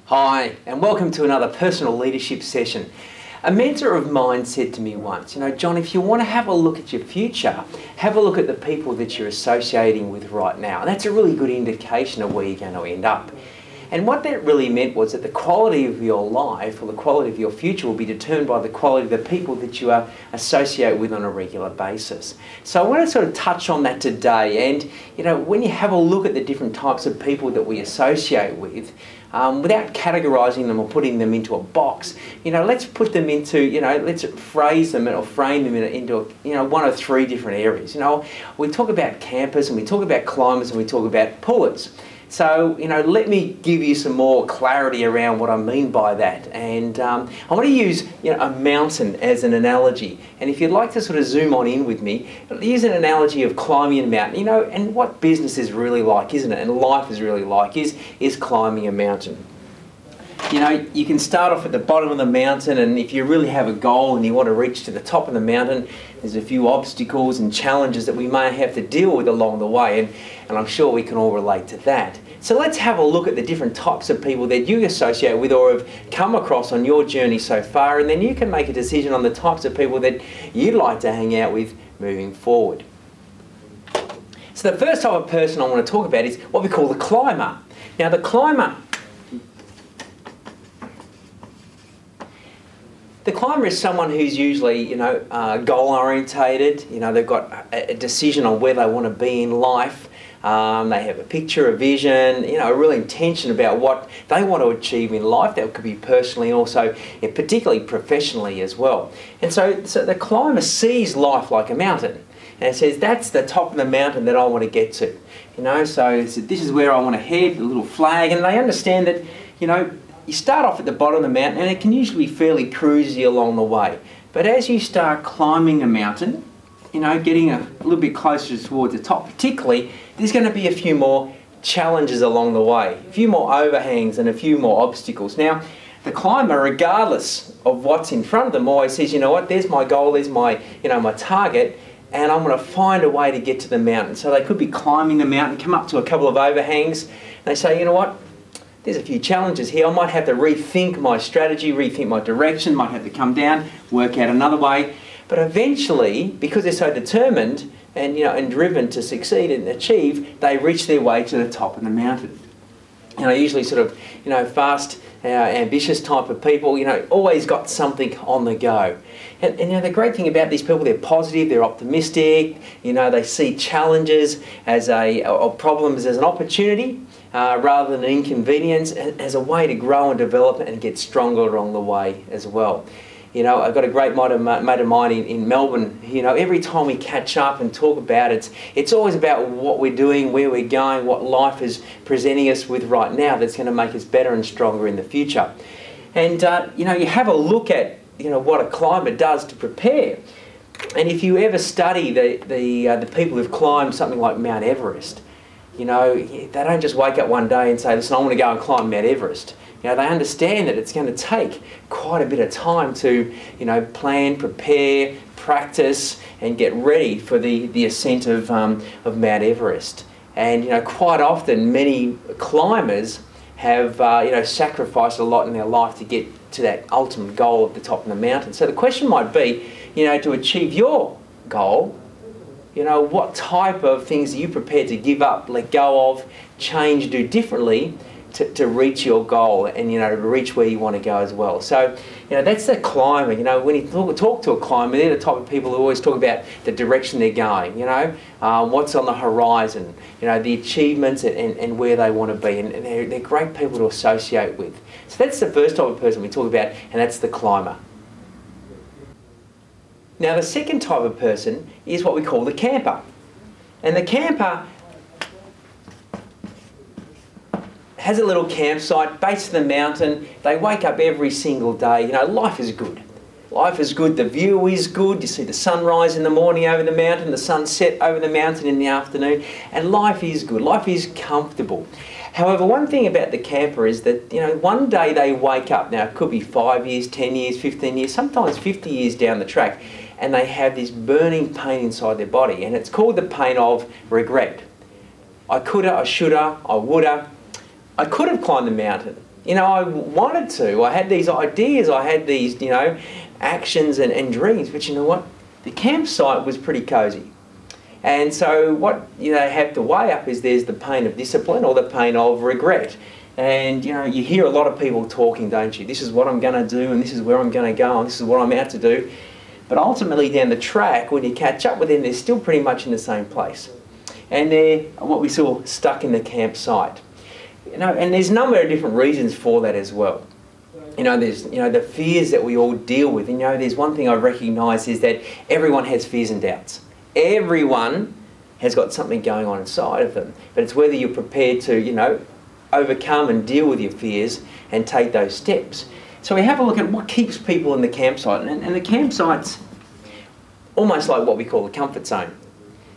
Hi, and welcome to another personal leadership session. A mentor of mine said to me once, John, if you want to have a look at your future, have a look at the people that you're associating with right now. And that's a really good indication of where you're going to end up. And what that really meant was that the quality of your life or the quality of your future will be determined by the quality of the people that you associate with on a regular basis. So I want to sort of touch on that today. And, when you have a look at the different types of people that we associate with, without categorising them or putting them into a box, let's put them into, let's phrase them or frame them into, one of three different areas. We talk about campers and we talk about climbers and we talk about pullers. So, let me give you some more clarity around what I mean by that. And I want to use, a mountain as an analogy. And if you'd like to sort of zoom on in with me, use an analogy of climbing a mountain, and what business is really like, isn't it? And life is really like, is climbing a mountain. You can start off at the bottom of the mountain, and if you really have a goal and you want to reach to the top of the mountain, there's a few obstacles and challenges that we may have to deal with along the way, and I'm sure we can all relate to that. So let's have a look at the different types of people that you associate with or have come across on your journey so far, and then you can make a decision on the types of people that you'd like to hang out with moving forward. So the first type of person I want to talk about is what we call the climber. Now the climber is someone who's usually, goal-orientated. They've got a decision on where they want to be in life. They have a picture, a vision, a real intention about what they want to achieve in life. That could be personally and also, particularly professionally as well. And so the climber sees life like a mountain. And it says, that's the top of the mountain that I want to get to. So this is where I want to head, the little flag. And they understand that, you start off at the bottom of the mountain and it can usually be fairly cruisy along the way. But as you start climbing a mountain, getting a little bit closer towards the top particularly, there's going to be a few more challenges along the way, a few more overhangs and a few more obstacles. Now, the climber, regardless of what's in front of them, always says, there's my goal, there's my, my target, and I'm going to find a way to get to the mountain. So they could be climbing the mountain, come up to a couple of overhangs, and they say, there's a few challenges here. I might have to rethink my strategy, rethink my direction, might have to come down, work out another way. But eventually, because they're so determined and, and driven to succeed and achieve, they reach their way to the top of the mountain. Usually sort of, fast, ambitious type of people, always got something on the go. And the great thing about these people, they're positive, they're optimistic, they see challenges or problems as an opportunity rather than an inconvenience, as a way to grow and develop and get stronger along the way as well. I've got a great mate of mine in Melbourne. Every time we catch up and talk about it, it's always about what we're doing, where we're going, what life is presenting us with right now that's going to make us better and stronger in the future. And, you have a look at, what a climber does to prepare. And if you ever study the people who've climbed something like Mount Everest, they don't just wake up one day and say, listen, I want to go and climb Mount Everest. They understand that it's going to take quite a bit of time to, plan, prepare, practice, and get ready for the ascent of Mount Everest. And, quite often many climbers have, sacrificed a lot in their life to get to that ultimate goal at the top of the mountain. So the question might be, to achieve your goal, what type of things are you prepared to give up, let go of, change, do differently to reach your goal and, to reach where you want to go as well. So, that's the climber. When you talk to a climber, they're the type of people who always talk about the direction they're going, what's on the horizon, the achievements and where they want to be. And they're great people to associate with. So that's the first type of person we talk about, and that's the climber. Now the second type of person is what we call the camper. And the camper has a little campsite, base of the mountain. They wake up every single day. Life is good. Life is good, the view is good. You see the sunrise in the morning over the mountain, the sunset over the mountain in the afternoon, and life is good. Life is comfortable. However, one thing about the camper is that, one day they wake up. Now, it could be 5 years, 10 years, 15 years, sometimes 50 years down the track, and they have this burning pain inside their body, and it's called the pain of regret. I coulda, I shoulda, I woulda. I could have climbed the mountain. You know, I wanted to. I had these ideas. I had these, you know, actions and dreams. But you know what? The campsite was pretty cozy. And so what you know have to weigh up is there's the pain of discipline or the pain of regret. And you know, you hear a lot of people talking, don't you? This is what I'm going to do, and this is where I'm going to go, and this is what I'm out to do. But ultimately down the track, when you catch up with them, they're still pretty much in the same place. And they're what we saw, stuck in the campsite. You know, and there's a number of different reasons for that as well. You know, there's the fears that we all deal with. And, you know, there's one thing I recognise is that everyone has fears and doubts. Everyone has got something going on inside of them. But it's whether you're prepared to, you know, overcome and deal with your fears and take those steps. So we have a look at what keeps people in the campsite. And the campsite's almost like what we call the comfort zone.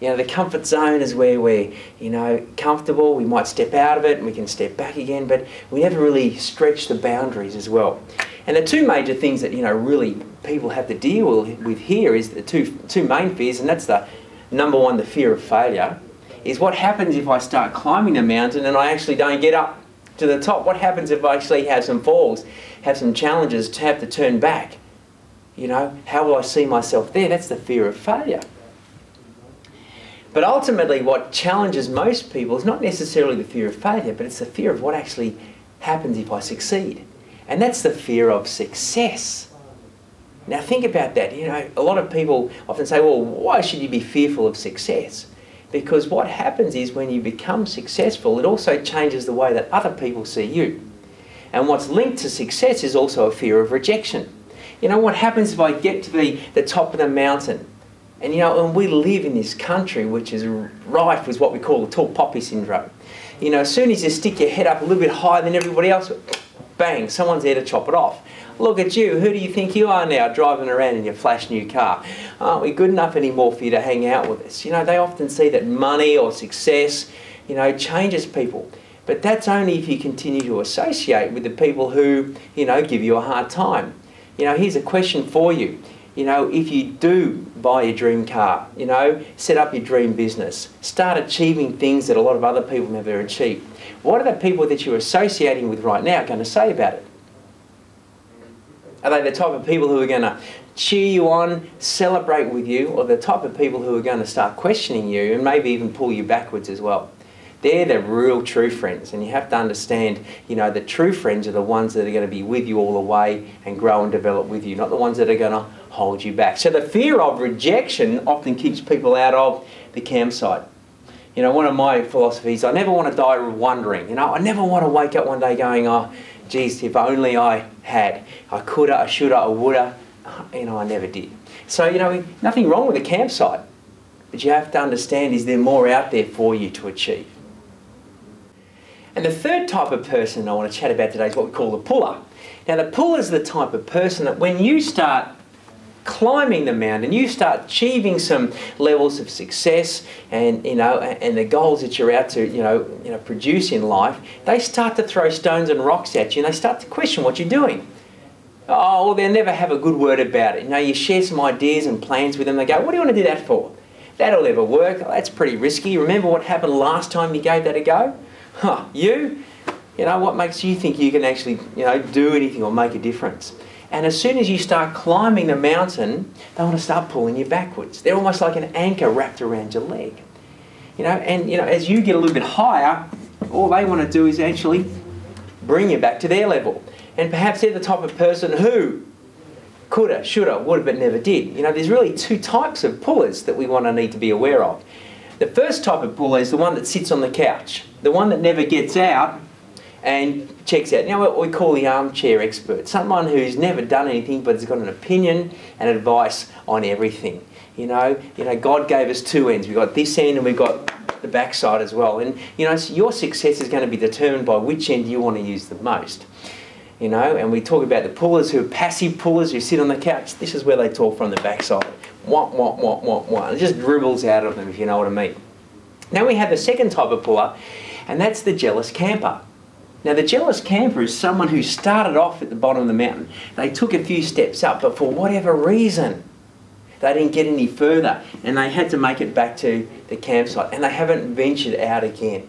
You know, the comfort zone is where we're, you know, comfortable. We might step out of it and we can step back again, but we never really stretch the boundaries as well. And the two major things that, you know, really people have to deal with here is the two main fears, and that's the number one, the fear of failure, is what happens if I start climbing the mountain and I actually don't get up to the top? What happens if I actually have some falls, have some challenges, to have to turn back? You know, how will I see myself there? That's the fear of failure. But ultimately what challenges most people is not necessarily the fear of failure, but it's the fear of what actually happens if I succeed. And that's the fear of success. Now think about that. You know, a lot of people often say, well, why should you be fearful of success? Because what happens is when you become successful, it also changes the way that other people see you. And what's linked to success is also a fear of rejection. You know, what happens if I get to the top of the mountain? And you know, and we live in this country which is rife with what we call the tall poppy syndrome. You know, as soon as you stick your head up a little bit higher than everybody else, bang, someone's there to chop it off. Look at you, who do you think you are now, driving around in your flash new car? Aren't we good enough anymore for you to hang out with us? You know, they often see that money or success, you know, changes people. But that's only if you continue to associate with the people who, you know, give you a hard time. You know, here's a question for you. You know, if you do buy your dream car, you know, set up your dream business, start achieving things that a lot of other people never achieved, what are the people that you're associating with right now going to say about it? Are they the type of people who are going to cheer you on, celebrate with you, or the type of people who are going to start questioning you and maybe even pull you backwards as well? They're the real true friends, and you have to understand, you know, the true friends are the ones that are going to be with you all the way and grow and develop with you, not the ones that are going to hold you back. So the fear of rejection often keeps people out of the campsite. You know, one of my philosophies, I never want to die wondering. You know, I never want to wake up one day going, oh, geez, if only I had. I coulda, I shoulda, I woulda. You know, I never did. So, you know, nothing wrong with a campsite. But you have to understand, is there more out there for you to achieve? And the third type of person I want to chat about today is what we call the puller. Now, the puller is the type of person that when you start climbing the mountain, you start achieving some levels of success and, you know, and the goals that you're out to, you know, produce in life, they start to throw stones and rocks at you and they start to question what you're doing. Oh, well, they'll never have a good word about it. You know, you share some ideas and plans with them, they go, what do you want to do that for? That'll never work. Oh, that's pretty risky. Remember what happened last time you gave that a go? Huh, you know, what makes you think you can actually, you know, do anything or make a difference? And as soon as you start climbing the mountain, they want to start pulling you backwards. They're almost like an anchor wrapped around your leg. You know, and you know, as you get a little bit higher, all they want to do is actually bring you back to their level. And perhaps they're the type of person who coulda, shoulda, woulda, but never did. You know, there's really two types of pullers that we want to need to be aware of. The first type of puller is the one that sits on the couch, the one that never gets out and checks out. Now, what we call the armchair expert, someone who's never done anything but has got an opinion and advice on everything. You know, God gave us two ends. We've got this end and we've got the backside as well. And you know, your success is going to be determined by which end you want to use the most. You know, and we talk about the pullers who are passive pullers who sit on the couch. This is where they talk from the backside. Wah, wah, wah, wah, wah. It just dribbles out of them, if you know what I mean. Now we have the second type of puller, and that's the jealous camper. Now the jealous camper is someone who started off at the bottom of the mountain. They took a few steps up, but for whatever reason, they didn't get any further, and they had to make it back to the campsite, and they haven't ventured out again.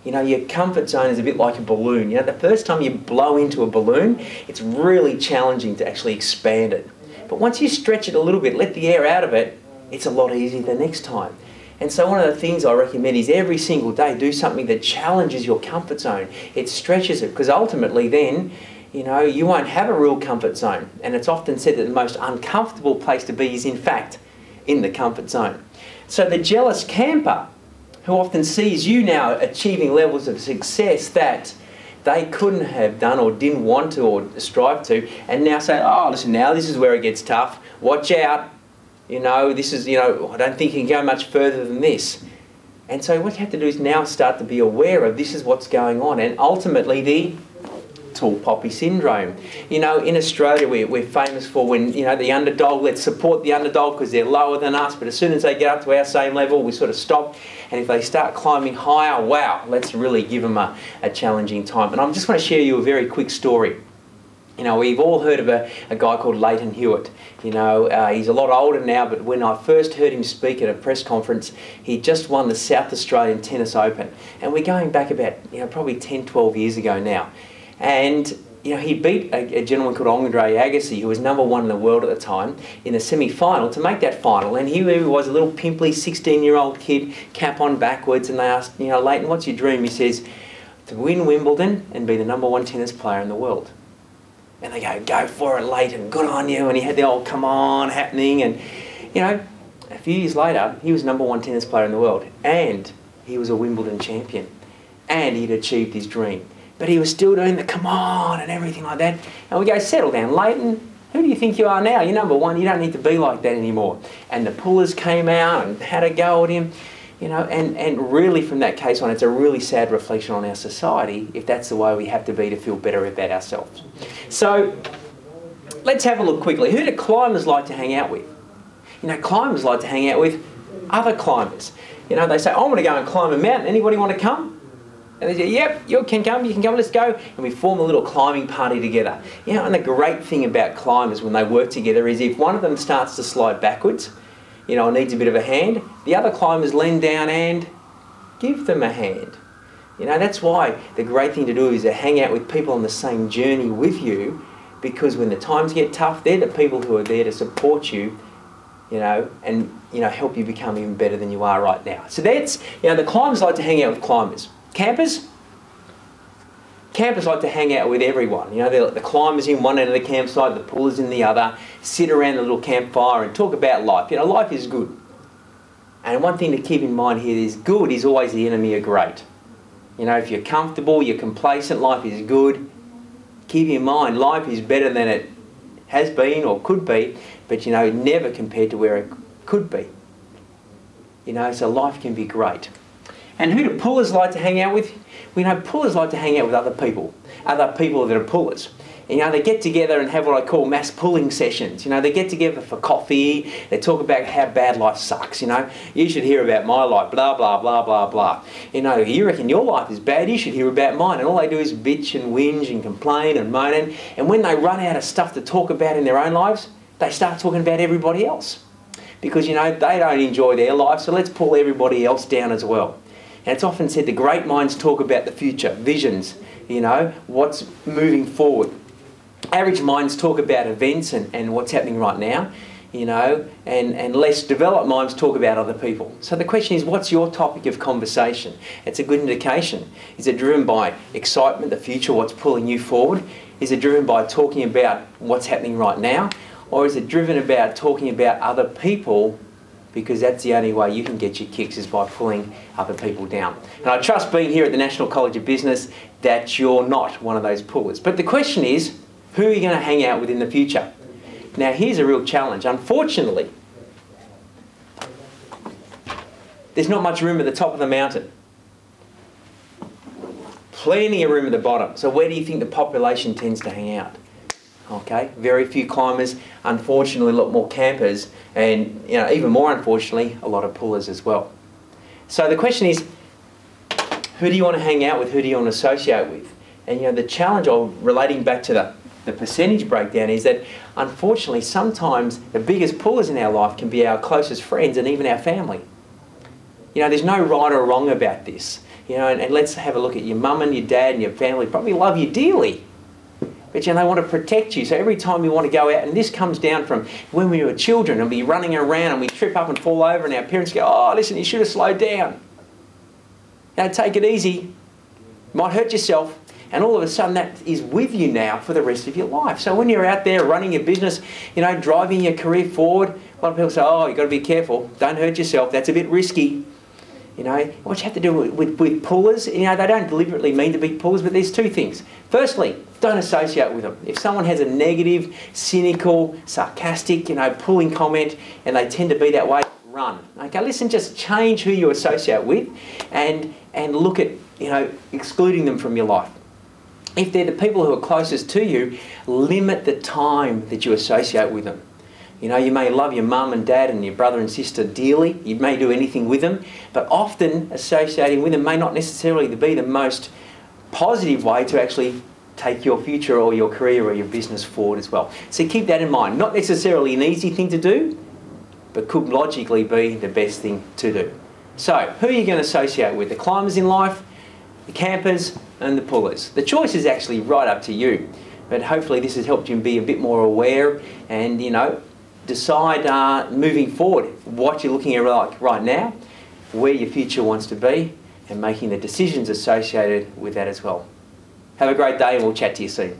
You know, your comfort zone is a bit like a balloon. You know, the first time you blow into a balloon, it's really challenging to actually expand it. But once you stretch it a little bit, let the air out of it, it's a lot easier the next time. And so one of the things I recommend is every single day do something that challenges your comfort zone. It stretches it, because ultimately then, you know, you won't have a real comfort zone. And it's often said that the most uncomfortable place to be is in fact in the comfort zone. So the jealous camper, who often sees you now achieving levels of success that they couldn't have done or didn't want to or strive to, and now say, oh, listen, now this is where it gets tough. Watch out. You know, this is, you know, I don't think you can go much further than this. And so what you have to do is now start to be aware of this is what's going on, and ultimately the tall poppy syndrome. You know, in Australia we're famous for when, you know, the underdog, let's support the underdog because they're lower than us, but as soon as they get up to our same level we sort of stop, and if they start climbing higher, wow, let's really give them a challenging time. And I just want to share you a very quick story. You know, we've all heard of a guy called Leighton Hewitt. You know, he's a lot older now, but when I first heard him speak at a press conference, he just won the South Australian Tennis Open. And we're going back about, you know, probably 10, 12 years ago now. And, you know, he beat a gentleman called Andre Agassi, who was #1 in the world at the time, in the semi-final to make that final. And here he was, a little pimply 16-year-old kid, cap on backwards, and they asked, you know, Leighton, what's your dream? He says, to win Wimbledon and be the #1 tennis player in the world. And they go for it, Leighton, good on you. And he had the old come on happening. And, you know, a few years later, he was #1 tennis player in the world. And he was a Wimbledon champion. And he'd achieved his dream. But he was still doing the come on and everything like that. And we go, settle down, Leighton. Who do you think you are now? You're #1. You don't need to be like that anymore. And the pullers came out and had a go at him. You know, and really from that case on, it's a really sad reflection on our society if that's the way we have to be to feel better about ourselves. So let's have a look quickly. Who do climbers like to hang out with? You know, climbers like to hang out with other climbers. You know, they say, I want to go and climb a mountain. Anybody want to come? And they say, yep, you can come, let's go. And we form a little climbing party together. You know, and the great thing about climbers when they work together is if one of them starts to slide backwards, you know, needs a bit of a hand, the other climbers lean down and give them a hand. You know, that's why the great thing to do is to hang out with people on the same journey with you, because when the times get tough, they're the people who are there to support you, you know, and, you know, help you become even better than you are right now. So that's, you know, the climbers like to hang out with climbers. Campers? Campers like to hang out with everyone. You know, the climbers in one end of the campsite, the pullers in the other, sit around the little campfire and talk about life. You know, life is good. And one thing to keep in mind here is good is always the enemy of great. You know, if you're comfortable, you're complacent, life is good, keep in mind life is better than it has been or could be, but, you know, never compared to where it could be. You know, so life can be great. And who do pullers like to hang out with? We know pullers like to hang out with other people that are pullers. And, you know, they get together and have what I call mass pulling sessions. You know, they get together for coffee, they talk about how bad life sucks, you know. You should hear about my life, blah, blah, blah, blah, blah. You know, you reckon your life is bad, you should hear about mine. And all they do is bitch and whinge and complain and moan. And when they run out of stuff to talk about in their own lives, they start talking about everybody else. Because, you know, they don't enjoy their life, so let's pull everybody else down as well. And it's often said the great minds talk about the future, visions, you know, what's moving forward. Average minds talk about events and what's happening right now, you know, and less developed minds talk about other people. So the question is, what's your topic of conversation? It's a good indication. Is it driven by excitement, the future, what's pulling you forward? Is it driven by talking about what's happening right now? Or is it driven about talking about other people, because that's the only way you can get your kicks is by pulling other people down. And I trust being here at the National College of Business that you're not one of those pullers. But the question is, who are you going to hang out with in the future? Now here's a real challenge. Unfortunately, there's not much room at the top of the mountain. Plenty of room at the bottom. So where do you think the population tends to hang out? Okay, very few climbers, unfortunately a lot more campers, and, you know, even more unfortunately a lot of pullers as well. So the question is, who do you want to hang out with, who do you want to associate with? And, you know, the challenge of relating back to the percentage breakdown is that unfortunately sometimes the biggest pullers in our life can be our closest friends and even our family. You know, there's no right or wrong about this. You know, and let's have a look at your mum and your dad and your family probably love you dearly. But you know, they want to protect you. So every time we want to go out, and this comes down from when we were children and we running around and we trip up and fall over and our parents go, oh, listen, you should have slowed down. Now take it easy. Might hurt yourself. And all of a sudden that is with you now for the rest of your life. So when you're out there running your business, you know, driving your career forward, a lot of people say, oh, you've got to be careful. Don't hurt yourself. That's a bit risky. You know, what you have to do with pullers, you know, they don't deliberately mean to be pullers, but there's two things. Firstly, don't associate with them. If someone has a negative, cynical, sarcastic, you know, pulling comment, and they tend to be that way, run. Okay, listen, just change who you associate with and look at, you know, excluding them from your life. If they're the people who are closest to you, limit the time that you associate with them. You know, you may love your mum and dad and your brother and sister dearly. You may do anything with them, but often associating with them may not necessarily be the most positive way to actually take your future or your career or your business forward as well. So keep that in mind. Not necessarily an easy thing to do, but could logically be the best thing to do. So, who are you going to associate with? The climbers in life, the campers, and the pullers. The choice is actually right up to you. But hopefully this has helped you be a bit more aware and, you know, decide moving forward what you're looking at right now, where your future wants to be, and making the decisions associated with that as well. Have a great day and we'll chat to you soon.